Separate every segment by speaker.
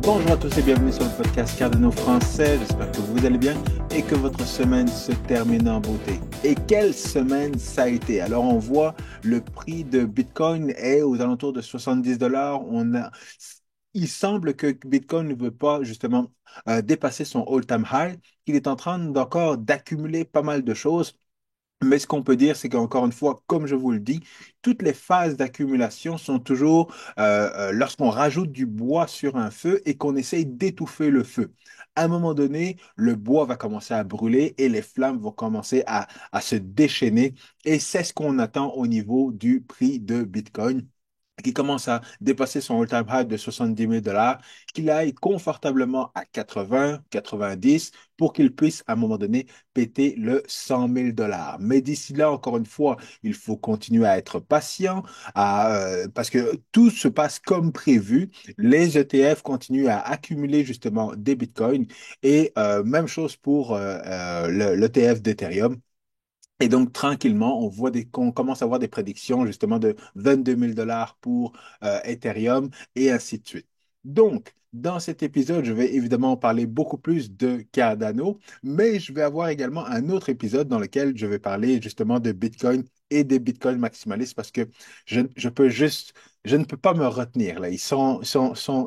Speaker 1: Bonjour à tous et bienvenue sur le podcast Cardano français. J'espère que vous allez bien et que votre semaine se termine en beauté. Et quelle semaine ça a été? Alors, on voit le prix de Bitcoin est aux alentours de 70 dollars. Il semble que Bitcoin ne veut pas justement dépasser son all-time high, qu'il est en train d'encore d'accumuler pas mal de choses. Mais ce qu'on peut dire, c'est qu'encore une fois, comme je vous le dis, toutes les phases d'accumulation sont toujours lorsqu'on rajoute du bois sur un feu et qu'on essaye d'étouffer le feu. À un moment donné, le bois va commencer à brûler et les flammes vont commencer à se déchaîner. Et c'est ce qu'on attend au niveau du prix de Bitcoin qui commence à dépasser son all-time high de 70 000 dollars, qu'il aille confortablement à 80, 90 pour qu'il puisse à un moment donné péter le 100 000 dollars. Mais d'ici là, encore une fois, il faut continuer à être patient parce que tout se passe comme prévu. Les ETF continuent à accumuler justement des bitcoins et même chose pour l'ETF d'Ethereum. Et donc, tranquillement, qu'on commence à voir des prédictions justement de 22 000 dollars pour Ethereum et ainsi de suite. Donc, dans cet épisode, je vais évidemment parler beaucoup plus de Cardano, mais je vais avoir également un autre épisode dans lequel je vais parler justement de Bitcoin et des Bitcoins maximalistes parce que je ne peux pas me retenir là.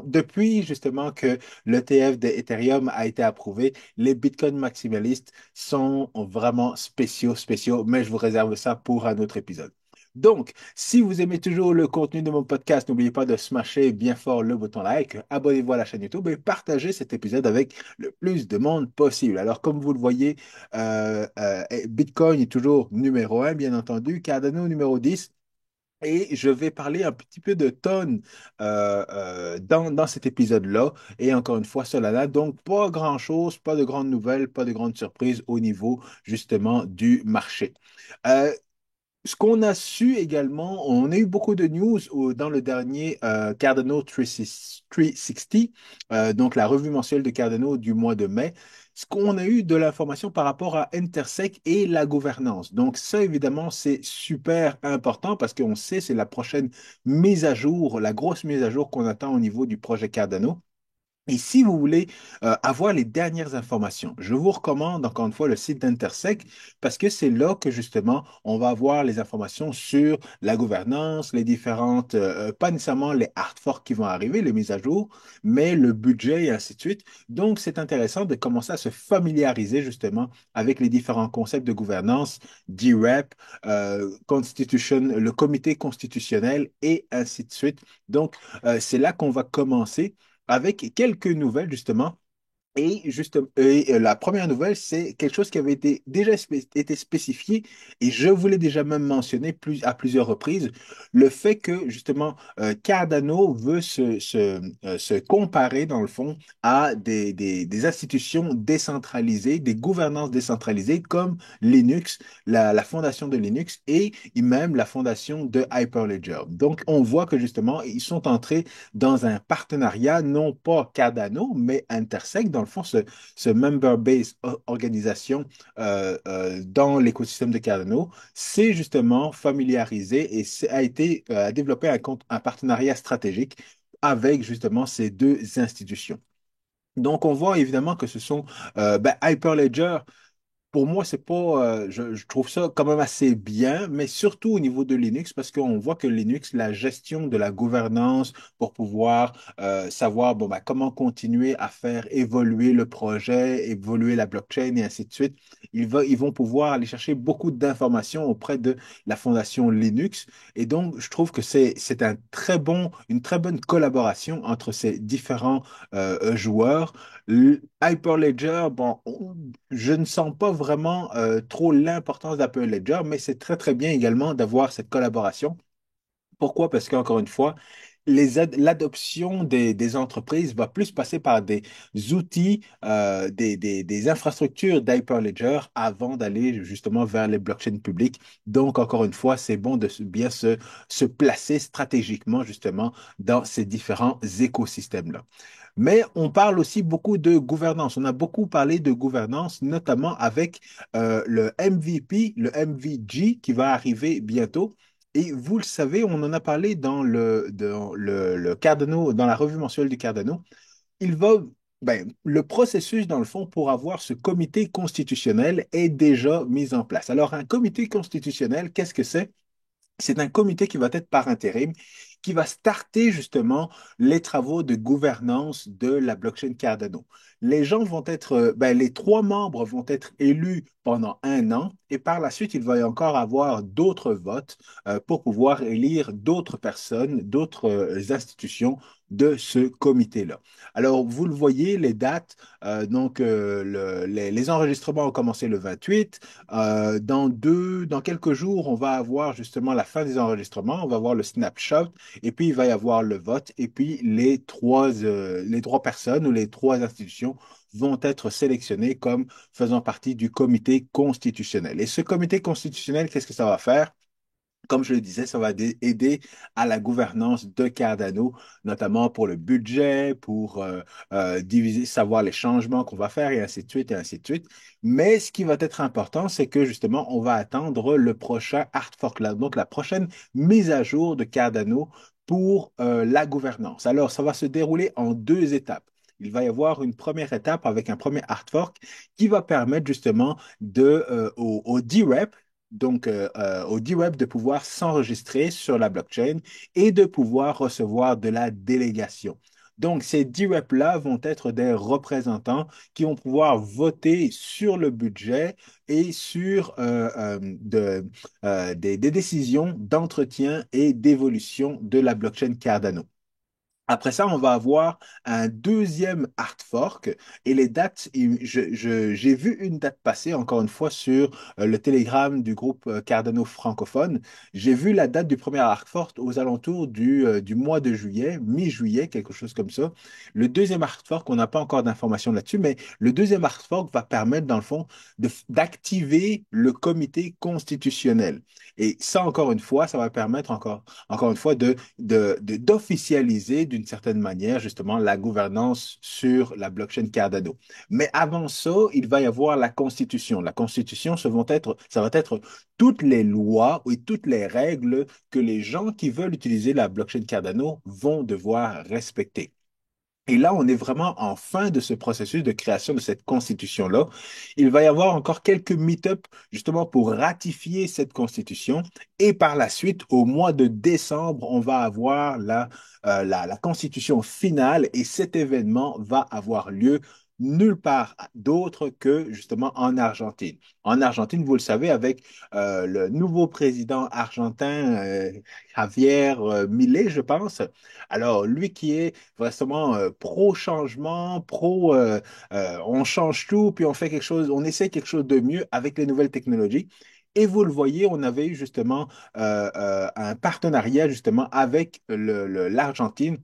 Speaker 1: Depuis justement que l'ETF d'Ethereum a été approuvé, les Bitcoins maximalistes sont vraiment spéciaux, mais je vous réserve ça pour un autre épisode. Donc, si vous aimez toujours le contenu de mon podcast, n'oubliez pas de smasher bien fort le bouton like, abonnez-vous à la chaîne YouTube et partagez cet épisode avec le plus de monde possible. Alors, comme vous le voyez, Bitcoin est toujours numéro un, bien entendu, Cardano numéro 10. Et je vais parler un petit peu de tonnes dans cet épisode-là. Et encore une fois, Solana. Donc, pas grand-chose, pas de grandes nouvelles, pas de grandes surprises au niveau justement du marché. Euh, Ce qu'on a su également, on a eu beaucoup de news dans le dernier Cardano 360, donc la revue mensuelle de Cardano du mois de mai. Ce qu'on a eu de l'information par rapport à Intersec et la gouvernance. Donc ça, évidemment, c'est super important parce qu'on sait c'est la prochaine mise à jour, la grosse mise à jour qu'on attend au niveau du projet Cardano. Et si vous voulez avoir les dernières informations, je vous recommande encore une fois le site d'Intersec parce que c'est là que justement on va avoir les informations sur la gouvernance, les différentes, pas nécessairement les hard forks qui vont arriver, les mises à jour, mais le budget et ainsi de suite. Donc c'est intéressant de commencer à se familiariser justement avec les différents concepts de gouvernance, DREP, Constitution, le comité constitutionnel et ainsi de suite. Donc c'est là qu'on va commencer avec quelques nouvelles justement. La première nouvelle, c'est quelque chose qui avait été spécifié et je voulais déjà même mentionner à plusieurs reprises le fait que justement Cardano veut se comparer dans le fond à des institutions décentralisées, des gouvernances décentralisées comme Linux, la fondation de Linux et même la fondation de Hyperledger. Donc on voit que justement ils sont entrés dans un partenariat, non pas Cardano, mais Intersect, dans le fond, ce member-based organisation dans l'écosystème de Cardano, c'est justement familiarisé et a été a développé un partenariat stratégique avec justement ces deux institutions. Donc, on voit évidemment que ce sont Hyperledger. Pour moi, c'est pas, je trouve ça quand même assez bien, mais surtout au niveau de Linux, parce qu'on voit que Linux, la gestion de la gouvernance pour pouvoir savoir bon, bah, comment continuer à faire évoluer le projet, évoluer la blockchain et ainsi de suite, ils vont pouvoir aller chercher beaucoup d'informations auprès de la fondation Linux. Et donc, je trouve que c'est une très bonne collaboration entre ces différents joueurs. Hyperledger, bon, je ne sens pas vraiment trop l'importance d'Hyperledger, mais c'est très très bien également d'avoir cette collaboration. Pourquoi? Parce qu'encore une fois, l'adoption des entreprises va plus passer par des outils, des infrastructures d'Hyperledger avant d'aller justement vers les blockchains publiques. Donc, encore une fois, c'est bon de bien se placer stratégiquement justement dans ces différents écosystèmes-là. Mais on parle aussi beaucoup de gouvernance. On a beaucoup parlé de gouvernance, notamment avec le MVP, le MVG qui va arriver bientôt. Et vous le savez, on en a parlé dans le Cardano, dans la revue mensuelle du Cardano. il va, le processus, dans le fond, pour avoir ce comité constitutionnel est déjà mis en place. Alors, un comité constitutionnel, qu'est-ce que c'est? C'est un comité qui va être par intérim, qui va starter justement les travaux de gouvernance de la blockchain Cardano. Les gens vont être, les trois membres vont être élus pendant un an et par la suite, il va y encore avoir d'autres votes pour pouvoir élire d'autres personnes, d'autres institutions de ce comité-là. Alors, vous le voyez, les dates, les enregistrements ont commencé le 28. Dans quelques jours, on va avoir justement la fin des enregistrements, on va avoir le snapshot, et puis il va y avoir le vote, et puis les trois personnes ou les trois institutions vont être sélectionnées comme faisant partie du comité constitutionnel. Et ce comité constitutionnel, qu'est-ce que ça va faire? Comme je le disais, ça va aider à la gouvernance de Cardano, notamment pour le budget, pour diviser, savoir les changements qu'on va faire et ainsi de suite et ainsi de suite. Mais ce qui va être important, c'est que justement, on va attendre le prochain hard fork, donc la prochaine mise à jour de Cardano pour la gouvernance. Alors, ça va se dérouler en deux étapes. Il va y avoir une première étape avec un premier hard fork qui va permettre justement au D-Rep, au D-Web de pouvoir s'enregistrer sur la blockchain et de pouvoir recevoir de la délégation. Donc, ces D-Web-là vont être des représentants qui vont pouvoir voter sur le budget et sur des décisions d'entretien et d'évolution de la blockchain Cardano. Après ça, on va avoir un deuxième hard fork et les dates, j'ai vu une date passer encore une fois sur le Telegram du groupe Cardano francophone. J'ai vu la date du premier hard fork aux alentours du mois de juillet, mi-juillet, quelque chose comme ça. Le deuxième hard fork, on n'a pas encore d'informations là-dessus, mais le deuxième hard fork va permettre, dans le fond, d'activer le comité constitutionnel. Et ça, encore une fois, ça va permettre encore une fois, d'officialiser d'une certaine manière justement la gouvernance sur la blockchain Cardano. Mais avant ça, il va y avoir la Constitution. La Constitution, ça va être toutes les lois et toutes les règles que les gens qui veulent utiliser la blockchain Cardano vont devoir respecter. Et là, on est vraiment en fin de ce processus de création de cette constitution-là. Il va y avoir encore quelques meet-ups justement pour ratifier cette constitution. Et par la suite, au mois de décembre, on va avoir la constitution finale et cet événement va avoir lieu nulle part d'autre que justement en Argentine. En Argentine, vous le savez, avec le nouveau président argentin, Javier Milei, je pense. Alors, lui qui est vraiment pro-changement, on change tout, puis on fait quelque chose, on essaie quelque chose de mieux avec les nouvelles technologies. Et vous le voyez, on avait eu justement un partenariat justement avec l'Argentine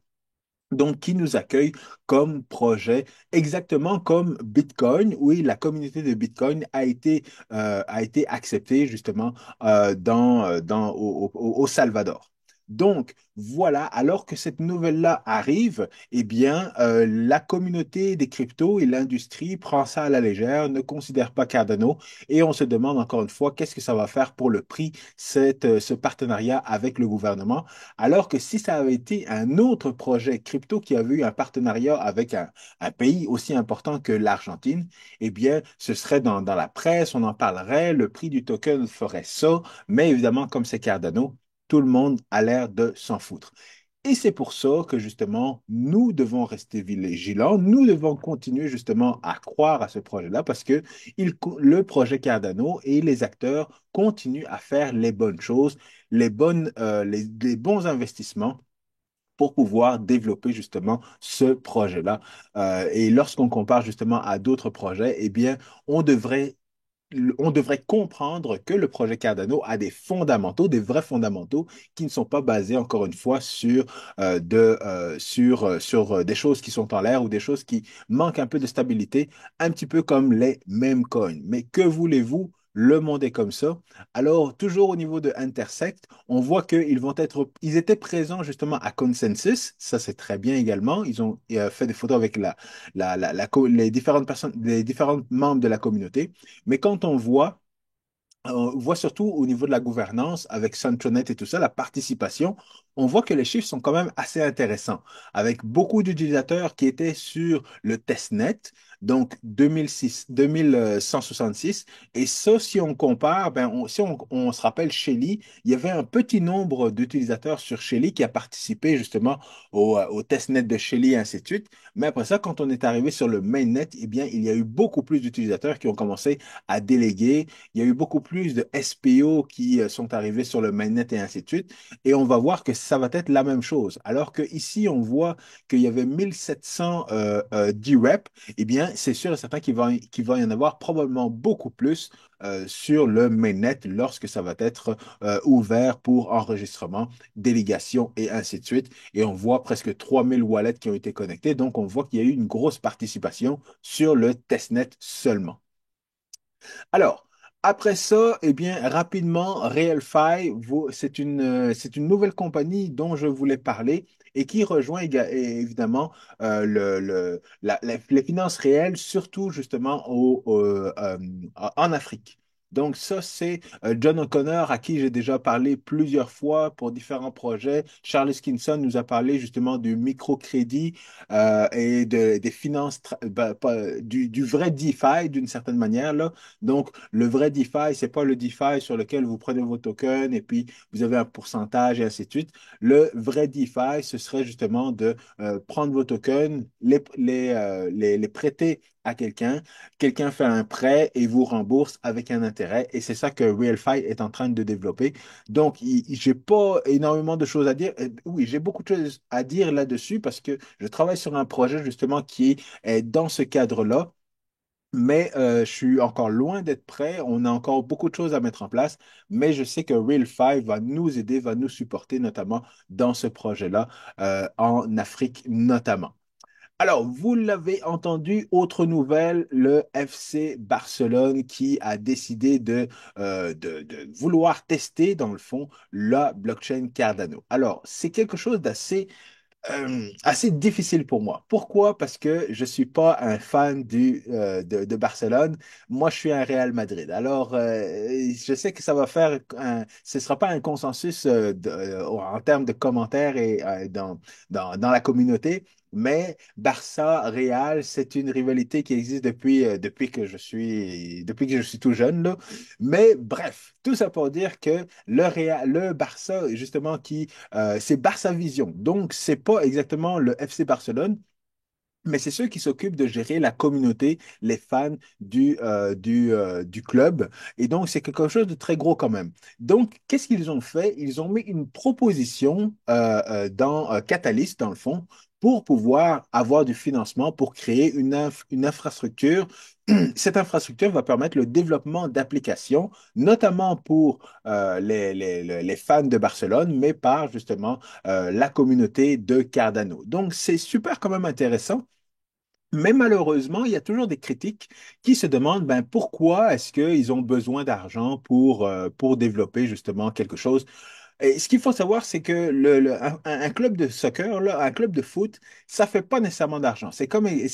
Speaker 1: donc qui nous accueille comme projet, exactement comme Bitcoin. Oui, la communauté de Bitcoin a été acceptée justement au Salvador. Donc, voilà, alors que cette nouvelle-là arrive, eh bien, la communauté des cryptos et l'industrie prend ça à la légère, ne considère pas Cardano, et on se demande encore une fois, qu'est-ce que ça va faire pour le prix, ce partenariat avec le gouvernement? Alors que si ça avait été un autre projet crypto qui avait eu un partenariat avec un pays aussi important que l'Argentine, eh bien, ce serait dans la presse, on en parlerait, le prix du token ferait ça, mais évidemment, comme c'est Cardano, tout le monde a l'air de s'en foutre. Et c'est pour ça que justement, nous devons rester vigilants, nous devons continuer justement à croire à ce projet-là parce que le projet Cardano et les acteurs continuent à faire les bonnes choses, les bons investissements pour pouvoir développer justement ce projet-là. Et lorsqu'on compare justement à d'autres projets, eh bien, on devrait on devrait comprendre que le projet Cardano a des fondamentaux, des vrais fondamentaux qui ne sont pas basés, encore une fois, sur des choses qui sont en l'air ou des choses qui manquent un peu de stabilité, un petit peu comme les mêmes coins. Mais que voulez-vous? Le monde est comme ça. Alors, toujours au niveau de Intersect, on voit ils étaient présents justement à Consensus. Ça, c'est très bien également. Ils ont fait des photos avec les différentes personnes, les différents membres de la communauté. Mais quand on voit On voit surtout au niveau de la gouvernance, avec Centronet et tout ça, la participation, on voit que les chiffres sont quand même assez intéressants, avec beaucoup d'utilisateurs qui étaient sur le testnet, donc 2006, 2166. Et ça, si on compare, ben si on se rappelle Shelly, il y avait un petit nombre d'utilisateurs sur Shelly qui a participé justement au testnet de Shelly et ainsi de suite. Mais après ça, quand on est arrivé sur le mainnet, eh bien, il y a eu beaucoup plus d'utilisateurs qui ont commencé à déléguer. Il y a eu beaucoup plus de SPO qui sont arrivés sur le mainnet et ainsi de suite. Et on va voir que ça va être la même chose. Alors qu'ici, on voit qu'il y avait 1700 D-Rep, eh bien, c'est sûr et certain qu'il va y en avoir probablement beaucoup plus sur le mainnet lorsque ça va être ouvert pour enregistrement, délégation et ainsi de suite. Et on voit presque 3000 wallets qui ont été connectés. Donc, on voit qu'il y a eu une grosse participation sur le testnet seulement. Alors, après ça, eh bien, rapidement, RealFi, c'est une nouvelle compagnie dont je voulais parler et qui rejoint évidemment les finances réelles, surtout justement en Afrique. Donc ça, c'est John O'Connor à qui j'ai déjà parlé plusieurs fois pour différents projets. Charles Skinson nous a parlé justement du microcrédit et des finances, du vrai DeFi d'une certaine manière, là. Donc, le vrai DeFi, c'est pas le DeFi sur lequel vous prenez vos tokens et puis vous avez un pourcentage et ainsi de suite. Le vrai DeFi, ce serait justement de prendre vos tokens, les prêter à quelqu'un. Quelqu'un fait un prêt et vous rembourse avec un intérêt. Et c'est ça que RealFi est en train de développer. Donc, j'ai pas énormément de choses à dire. Oui, j'ai beaucoup de choses à dire là-dessus parce que je travaille sur un projet justement qui est dans ce cadre-là. Mais je suis encore loin d'être prêt. On a encore beaucoup de choses à mettre en place. Mais je sais que Real Five va nous aider, va nous supporter, notamment dans ce projet-là, en Afrique notamment. Alors, vous l'avez entendu, autre nouvelle, le FC Barcelone qui a décidé de vouloir tester, dans le fond, la blockchain Cardano. Alors, c'est quelque chose d'assez assez difficile pour moi. Pourquoi? Parce que je suis pas un fan de Barcelone. Moi, je suis un Real Madrid. Alors, je sais que ça va faire ce sera pas un consensus en termes de commentaires et dans la communauté. Mais Barça-Real, c'est une rivalité qui existe depuis que je suis tout jeune, là. Mais bref, tout ça pour dire que le Barça, justement, c'est Barça Vision. Donc, c'est pas exactement le FC Barcelone, mais c'est ceux qui s'occupent de gérer la communauté, les fans du club. Et donc, c'est quelque chose de très gros quand même. Donc, qu'est-ce qu'ils ont fait? Ils ont mis une proposition dans Catalyst, dans le fond, pour pouvoir avoir du financement pour créer une infrastructure. Cette infrastructure va permettre le développement d'applications, notamment pour les fans de Barcelone, mais par justement la communauté de Cardano. Donc, c'est super quand même intéressant. Mais malheureusement, il y a toujours des critiques qui se demandent ben, pourquoi est-ce qu'ils ont besoin d'argent pour développer justement quelque chose. Et ce qu'il faut savoir, c'est que un club de soccer, là, un club de foot, ça fait pas nécessairement d'argent. C'est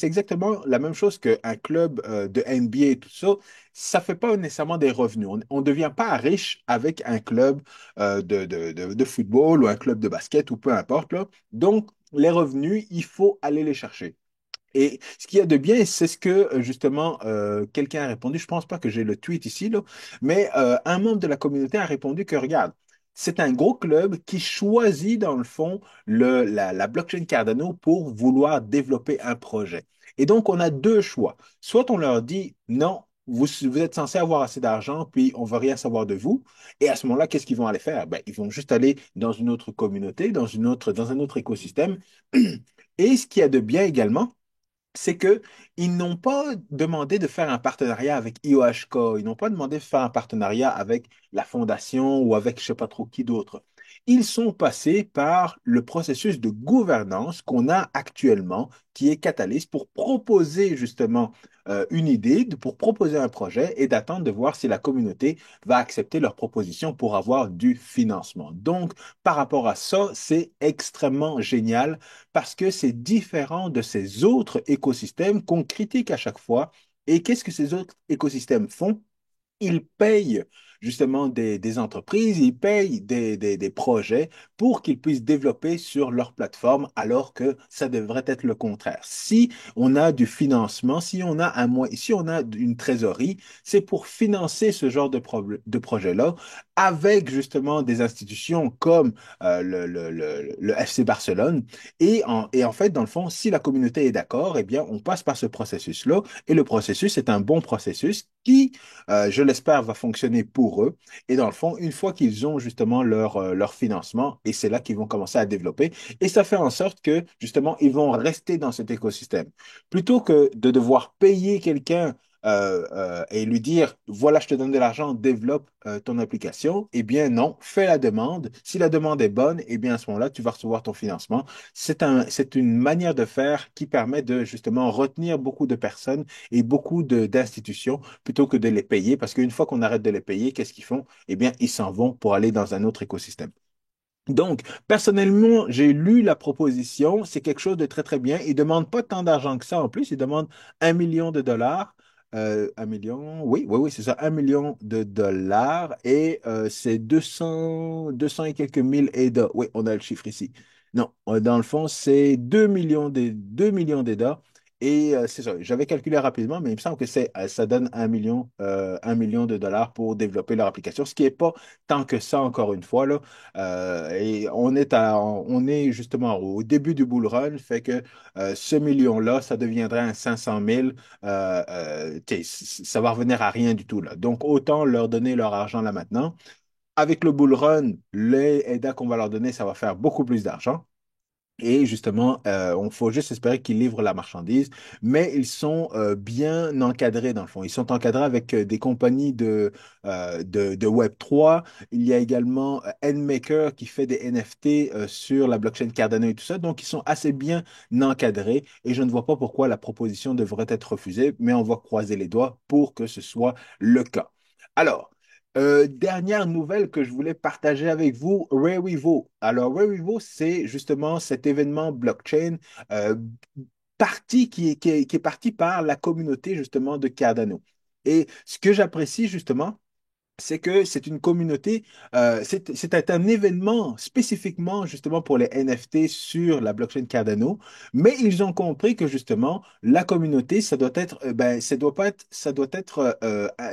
Speaker 1: exactement la même chose qu'un club de NBA et tout ça. Ça fait pas nécessairement des revenus. On ne devient pas riche avec un club de football ou un club de basket ou peu importe, là. Donc, les revenus, il faut aller les chercher. Et ce qu'il y a de bien, c'est ce que justement quelqu'un a répondu. Je pense pas que j'ai le tweet ici, là, mais un membre de la communauté a répondu que regarde, c'est un gros club qui choisit dans le fond la blockchain Cardano pour vouloir développer un projet. Et donc on a deux choix. Soit on leur dit non, vous êtes censé avoir assez d'argent, puis on va rien savoir de vous. Et à ce moment-là, qu'est-ce qu'ils vont aller faire? Ben, ils vont juste aller dans une autre communauté, dans un autre écosystème. Et ce qu'il y a de bien également, c'est que ils n'ont pas demandé de faire un partenariat avec IOHK, ils n'ont pas demandé de faire un partenariat avec la fondation ou avec je sais pas trop qui d'autre. Ils sont passés par le processus de gouvernance qu'on a actuellement, qui est Catalyst, pour proposer justement une idée, pour proposer un projet et d'attendre de voir si la communauté va accepter leur proposition pour avoir du financement. Donc, par rapport à ça, c'est extrêmement génial parce que c'est différent de ces autres écosystèmes qu'on critique à chaque fois. Et qu'est-ce que ces autres écosystèmes font? Ils payent justement des entreprises, ils payent des projets pour qu'ils puissent développer sur leur plateforme, alors que ça devrait être le contraire. Si on a du financement, si on a une trésorerie, c'est pour financer ce genre de projet-là avec justement des institutions comme le FC Barcelone. Et en fait, dans le fond, si la communauté est d'accord, eh bien, on passe par ce processus-là. Et le processus est un bon processus qui, je l'espère, va fonctionner pour eux. Et dans le fond, une fois qu'ils ont justement leur financement, et c'est là qu'ils vont commencer à développer, et ça fait en sorte que, justement, ils vont rester dans cet écosystème. Plutôt que de devoir payer quelqu'un et lui dire, voilà, je te donne de l'argent, développe ton application, eh bien non, fais la demande. Si la demande est bonne, eh bien à ce moment-là, tu vas recevoir ton financement. C'est une manière de faire qui permet de justement retenir beaucoup de personnes et beaucoup d'institutions plutôt que de les payer, parce qu'une fois qu'on arrête de les payer, qu'est-ce qu'ils font? Eh bien, ils s'en vont pour aller dans un autre écosystème. Donc, personnellement, j'ai lu la proposition. C'est quelque chose de très, très bien. Ils ne demandent pas tant d'argent que ça en plus. Ils demandent 1 million de dollars. 1 million, oui, oui, oui, c'est ça, 1 million de dollars. Et c'est 200 et quelques mille EDA. Oui, on a le chiffre ici. Non, dans le fond, c'est 2 millions d'EDA. Et c'est ça, j'avais calculé rapidement, mais il me semble que ça donne 1 million de dollars pour développer leur application, ce qui n'est pas tant que ça, encore une fois, là. Et on est justement au début du bull run, fait que ce million-là, ça deviendrait un 500 000. Ça va revenir à rien du tout, là. Donc, autant leur donner leur argent là maintenant. Avec le bull run, les aides qu'on va leur donner, ça va faire beaucoup plus d'argent. Et justement, on faut juste espérer qu'ils livrent la marchandise, mais ils sont bien encadrés dans le fond. Ils sont encadrés avec des compagnies de Web3. Il y a également NMaker qui fait des NFT sur la blockchain Cardano et tout ça. Donc, ils sont assez bien encadrés et je ne vois pas pourquoi la proposition devrait être refusée, mais on va croiser les doigts pour que ce soit le cas. Alors, dernière nouvelle que je voulais partager avec vous, Revivo. Alors, Revivo, c'est justement cet événement blockchain euh, qui est parti par la communauté justement de Cardano. Et ce que j'apprécie justement, c'est que c'est une communauté, c'est un événement spécifiquement justement pour les NFT sur la blockchain Cardano, mais ils ont compris que justement la communauté, ça doit être, ben, ça doit pas être, ça doit être,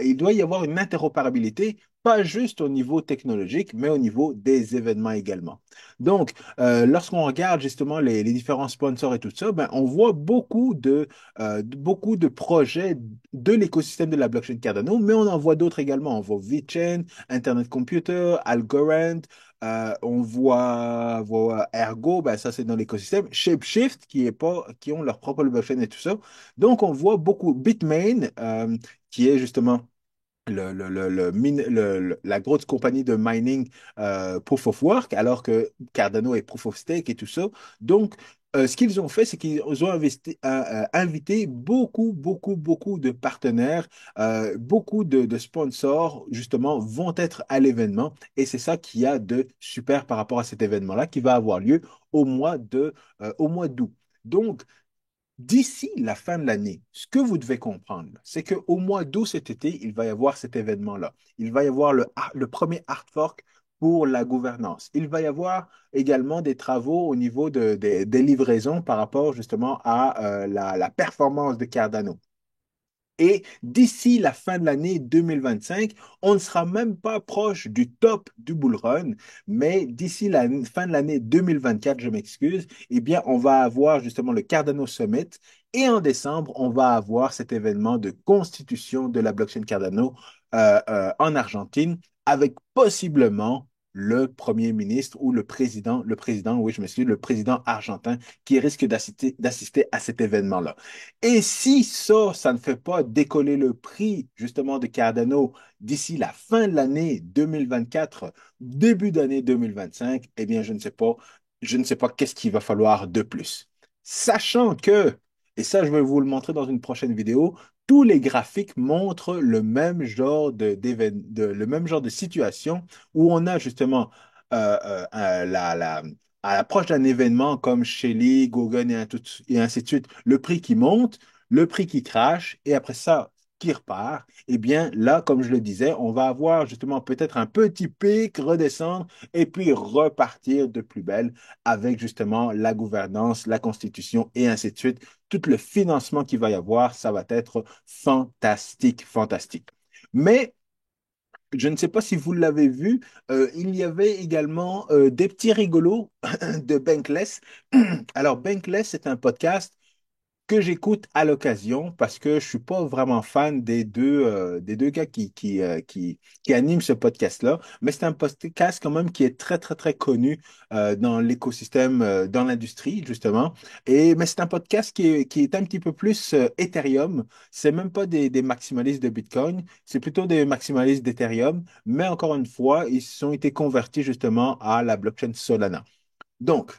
Speaker 1: il doit y avoir une interopérabilité, pas juste au niveau technologique, mais au niveau des événements également. Donc, lorsqu'on regarde justement les différents sponsors et tout ça, ben, on voit beaucoup de projets de l'écosystème de la blockchain Cardano, mais on en voit d'autres également. On voit VeChain, Internet Computer, Algorand, on voit Ergo, ben ça c'est dans l'écosystème, Shapeshift qui ont leur propre blockchain et tout ça. Donc on voit beaucoup Bitmain, qui est justement la grosse compagnie de mining Proof of Work, alors que Cardano est Proof of Stake et tout ça. Donc, ce qu'ils ont fait, c'est qu'ils ont invité beaucoup, beaucoup, beaucoup de partenaires, beaucoup de sponsors, justement, vont être à l'événement. Et c'est ça qu'il y a de super par rapport à cet événement-là qui va avoir lieu au mois d'août. Donc, d'ici la fin de l'année, ce que vous devez comprendre, c'est qu'au mois d'août cet été, il va y avoir cet événement-là. Il va y avoir le premier hard fork pour la gouvernance. Il va y avoir également des travaux au niveau des livraisons par rapport justement à la performance de Cardano. Et d'ici la fin de l'année 2025, on ne sera même pas proche du top du bull run, mais d'ici la fin de l'année 2024, je m'excuse, eh bien, on va avoir justement le Cardano Summit et en décembre, on va avoir cet événement de constitution de la blockchain Cardano en Argentine avec possiblement le premier ministre ou oui, je me suis dit, le président argentin qui risque d'assister à cet événement-là. Et si ça ne fait pas décoller le prix justement de Cardano d'ici la fin de l'année 2024, début d'année 2025, eh bien, je ne sais pas qu'est-ce qu'il va falloir de plus. Sachant que, et ça, je vais vous le montrer dans une prochaine vidéo, tous les graphiques montrent le même genre de situation où on a justement à l'approche d'un événement comme Shelly, Gogan et ainsi de suite, le prix qui monte, le prix qui crache, et après ça, qui repart, eh bien là, comme je le disais, on va avoir justement peut-être un petit pic, redescendre et puis repartir de plus belle avec justement la gouvernance, la constitution et ainsi de suite. Tout le financement qu'il va y avoir, ça va être fantastique, fantastique. Mais je ne sais pas si vous l'avez vu, il y avait également des petits rigolos de Bankless. Alors, Bankless, c'est un podcast que j'écoute à l'occasion parce que je suis pas vraiment fan des deux gars qui animent ce podcast-là, mais c'est un podcast quand même qui est très, très, très connu dans l'écosystème, dans l'industrie, justement. Mais c'est un podcast qui est un petit peu plus Ethereum. C'est même pas des maximalistes de Bitcoin, c'est plutôt des maximalistes d'Ethereum, mais encore une fois, ils ont été convertis justement à la blockchain Solana. Donc,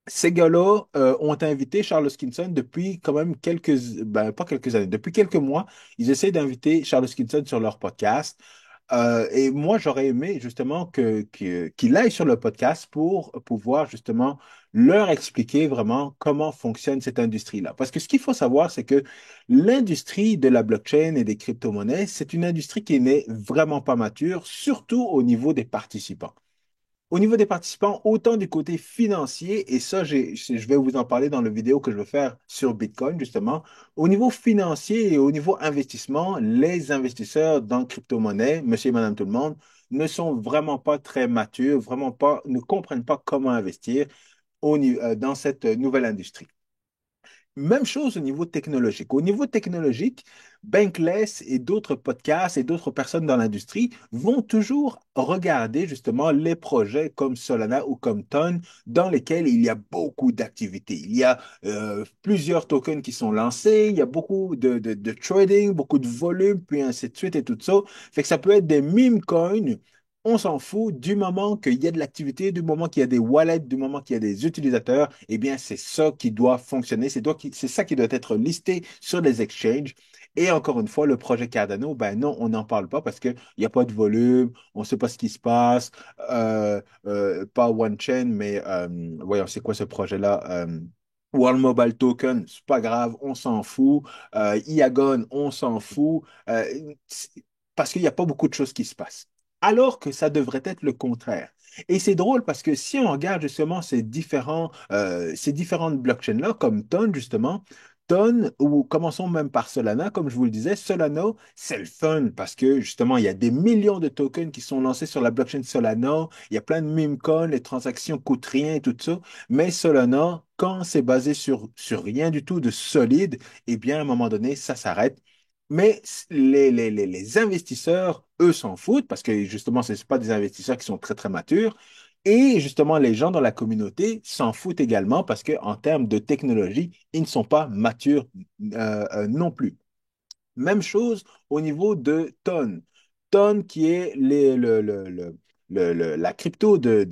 Speaker 1: ces gars-là ont invité Charles Hoskinson depuis quand même pas quelques années, depuis quelques mois, ils essaient d'inviter Charles Hoskinson sur leur podcast. Et moi, j'aurais aimé justement qu'il aille sur le podcast pour pouvoir justement leur expliquer vraiment comment fonctionne cette industrie-là. Parce que ce qu'il faut savoir, c'est que l'industrie de la blockchain et des crypto-monnaies, c'est une industrie qui n'est vraiment pas mature, surtout au niveau des participants. Au niveau des participants, autant du côté financier, et ça, je vais vous en parler dans la vidéo que je vais faire sur Bitcoin, justement. Au niveau financier et au niveau investissement, les investisseurs dans crypto-monnaie, monsieur et madame tout le monde, ne sont vraiment pas très matures, vraiment pas, ne comprennent pas comment investir dans cette nouvelle industrie. Même chose au niveau technologique. Au niveau technologique, Bankless et d'autres podcasts et d'autres personnes dans l'industrie vont toujours regarder justement les projets comme Solana ou comme Ton dans lesquels il y a beaucoup d'activités. Il y a plusieurs tokens qui sont lancés, il y a beaucoup de trading, beaucoup de volume, puis ainsi de suite et tout ça. Fait que ça peut être des meme coins. On s'en fout du moment qu'il y a de l'activité, du moment qu'il y a des wallets, du moment qu'il y a des utilisateurs, eh bien, c'est ça qui doit fonctionner. C'est ça qui doit être listé sur les exchanges. Et encore une fois, le projet Cardano, ben non, on n'en parle pas parce qu'il n'y a pas de volume, on ne sait pas ce qui se passe. Pas OneChain, mais voyons, c'est quoi ce projet-là? World Mobile Token, c'est pas grave, on s'en fout. Iagon, on s'en fout. Parce qu'il n'y a pas beaucoup de choses qui se passent alors que ça devrait être le contraire. Et c'est drôle parce que si on regarde justement ces différentes blockchains-là, comme Ton, justement, Ton, ou commençons même par Solana, comme je vous le disais, Solana, c'est le fun parce que justement, il y a des millions de tokens qui sont lancés sur la blockchain Solana, il y a plein de meme coins, les transactions coûtent rien et tout ça, mais Solana, quand c'est basé sur rien du tout de solide, eh bien, à un moment donné, ça s'arrête. Mais les investisseurs, eux, s'en foutent parce que justement, ce ne sont pas des investisseurs qui sont très, très matures. Et justement, les gens dans la communauté s'en foutent également parce qu'en termes de technologie, ils ne sont pas matures non plus. Même chose au niveau de Ton. Ton qui est la crypto de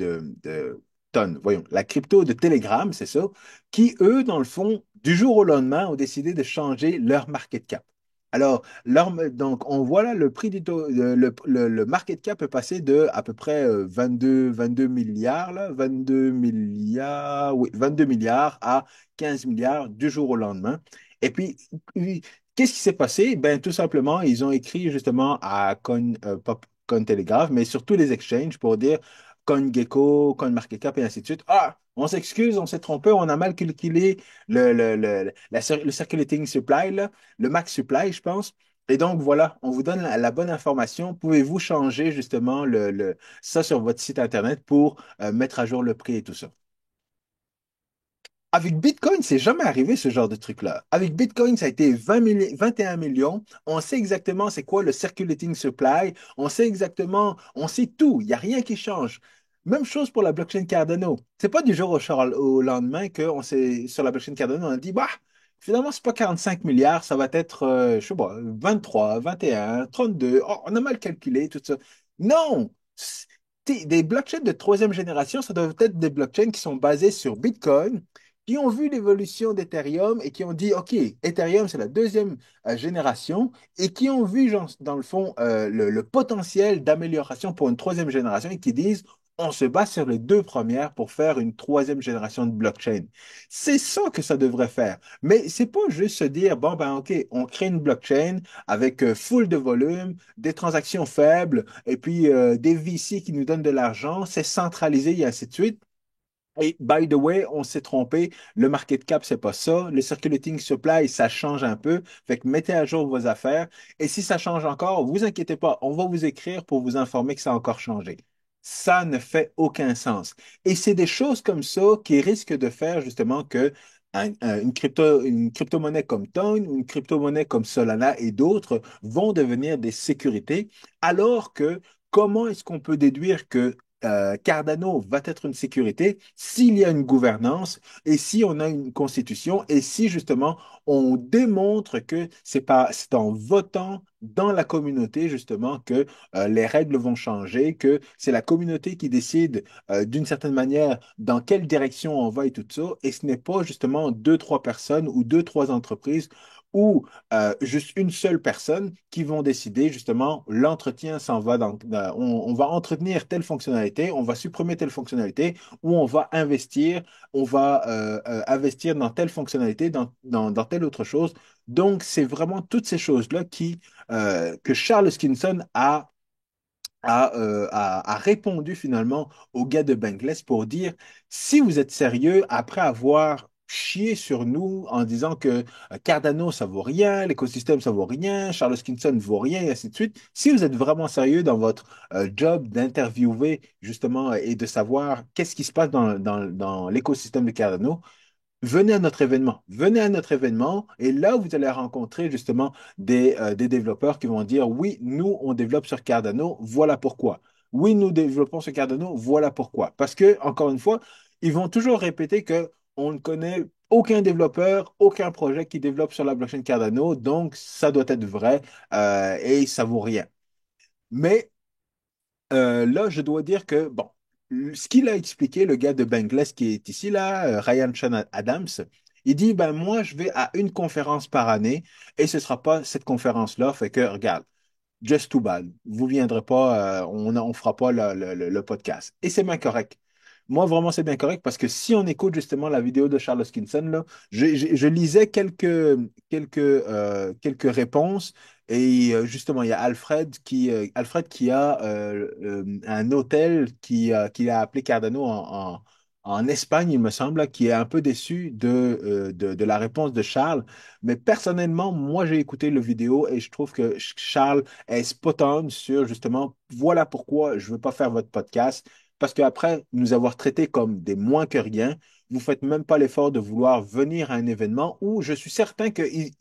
Speaker 1: Ton, voyons, la crypto de Telegram, c'est ça, qui, eux, dans le fond, du jour au lendemain, ont décidé de changer leur market cap. Alors, donc, on voit là le prix le market cap est passé de à peu près 22 milliards, là, 22 milliards, oui, 22 milliards à 15 milliards du jour au lendemain. Et puis, qu'est-ce qui s'est passé? Ben, tout simplement, ils ont écrit justement à pas Cointelegraph, mais sur tous les exchanges pour dire CoinGecko, CoinMarketCap et ainsi de suite. Ah, on s'excuse, on s'est trompé, on a mal calculé le circulating supply, là, le max supply, je pense. Et donc, voilà, on vous donne la bonne information. Pouvez-vous changer justement ça sur votre site Internet pour mettre à jour le prix et tout ça? Avec Bitcoin, c'est jamais arrivé ce genre de truc-là. Avec Bitcoin, ça a été 21 millions. On sait exactement c'est quoi le circulating supply. On sait exactement, on sait tout. Il n'y a rien qui change. Même chose pour la blockchain Cardano. C'est pas du jour au lendemain que sur la blockchain Cardano, on a dit, bah, finalement, c'est pas 45 milliards, ça va être, je sais pas, 23, 21, 32. Oh, on a mal calculé, tout ça. Non! Des blockchains de troisième génération, ça doit être des blockchains qui sont basées sur Bitcoin qui ont vu l'évolution d'Ethereum et qui ont dit, OK, Ethereum, c'est la deuxième génération, et qui ont vu, dans le fond, le potentiel d'amélioration pour une troisième génération et qui disent, On se base sur les deux premières pour faire une troisième génération de blockchain. C'est ça que ça devrait faire. Mais c'est pas juste se dire, bon, ben, OK, on crée une blockchain avec full de volume, des transactions faibles, et puis des VC qui nous donnent de l'argent, c'est centralisé et ainsi de suite. Et by the way, on s'est trompé. Le market cap, c'est pas ça. Le circulating supply, ça change un peu. Fait que mettez à jour vos affaires. Et si ça change encore, vous inquiétez pas. On va vous écrire pour vous informer que ça a encore changé. Ça ne fait aucun sens. Et c'est des choses comme ça qui risquent de faire justement que une crypto-monnaie comme Tone, une crypto-monnaie comme Solana et d'autres vont devenir des sécurités, alors que comment est-ce qu'on peut déduire que Cardano va être une sécurité s'il y a une gouvernance et si on a une constitution et si justement on démontre que c'est en votant dans la communauté justement que les règles vont changer, que c'est la communauté qui décide d'une certaine manière dans quelle direction on va et tout ça, et ce n'est pas justement deux, trois personnes ou deux, trois entreprises ou juste une seule personne qui vont décider justement l'entretien s'en va on va entretenir telle fonctionnalité, on va supprimer telle fonctionnalité ou on va investir dans telle fonctionnalité, dans telle autre chose. Donc, c'est vraiment toutes ces choses-là que Charles Hoskinson a répondu finalement au gars de Bankless pour dire, si vous êtes sérieux, après avoir chié sur nous en disant que Cardano, ça vaut rien, l'écosystème, ça vaut rien, Charles Hoskinson ne vaut rien, et ainsi de suite, si vous êtes vraiment sérieux dans votre job d'interviewer justement et de savoir qu'est-ce qui se passe dans l'écosystème de Cardano, venez à notre événement. Venez à notre événement et là, vous allez rencontrer justement des développeurs qui vont dire, oui, nous, on développe sur Cardano, voilà pourquoi. Oui, nous développons sur Cardano, voilà pourquoi. Parce que, encore une fois, ils vont toujours répéter que on ne connaît aucun développeur, aucun projet qui développe sur la blockchain Cardano, donc ça doit être vrai et ça vaut rien. Mais là, je dois dire que, bon, ce qu'il a expliqué, le gars de Bankless qui est ici, là, Ryan Sean Adams, il dit, ben moi, je vais à une conférence par année et ce sera pas cette conférence-là. Fait que, regarde, just too bad. Vous viendrez pas, on fera pas le podcast. Et c'est bien correct. Moi, vraiment, c'est bien correct parce que si on écoute justement la vidéo de Charles Hoskinson, là, je lisais quelques réponses et justement, il y a Alfred qui a un hôtel qu'il a appelé Cardano en Espagne, il me semble, là, qui est un peu déçu de la réponse de Charles. Mais personnellement, moi, j'ai écouté le vidéo et je trouve que Charles est spot on sur justement, voilà pourquoi je ne veux pas faire votre podcast. Parce qu'après nous avoir traités comme des moins que rien, vous ne faites même pas l'effort de vouloir venir à un événement où je suis certain qu'ils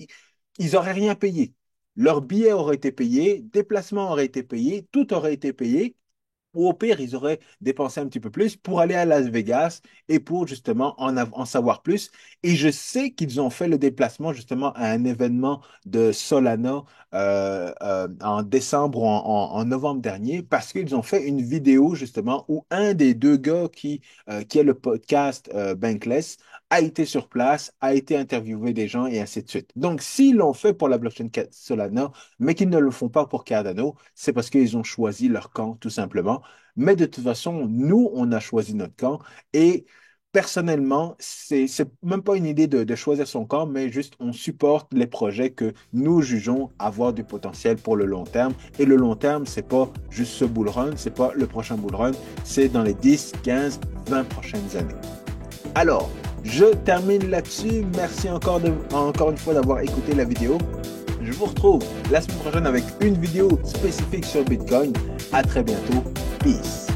Speaker 1: n'auraient rien payé. Leur billet aurait été payé, déplacement aurait été payé, tout aurait été payé. Ou au pire, ils auraient dépensé un petit peu plus pour aller à Las Vegas et pour justement en savoir plus. Et je sais qu'ils ont fait le déplacement justement à un événement de Solana en décembre ou en novembre dernier parce qu'ils ont fait une vidéo justement où un des deux gars qui est le podcast Bankless a été sur place, a été interviewé des gens et ainsi de suite. Donc, s'ils l'ont fait pour la blockchain Solana, mais qu'ils ne le font pas pour Cardano, c'est parce qu'ils ont choisi leur camp, tout simplement. Mais de toute façon, nous, on a choisi notre camp et personnellement, c'est même pas une idée de choisir son camp, mais juste on supporte les projets que nous jugeons avoir du potentiel pour le long terme. Et le long terme, c'est pas juste ce bull run, c'est pas le prochain bull run, c'est dans les 10, 15, 20 prochaines années. Alors, je termine là-dessus. Merci encore une fois d'avoir écouté la vidéo. Je vous retrouve la semaine prochaine avec une vidéo spécifique sur Bitcoin. À très bientôt. Peace.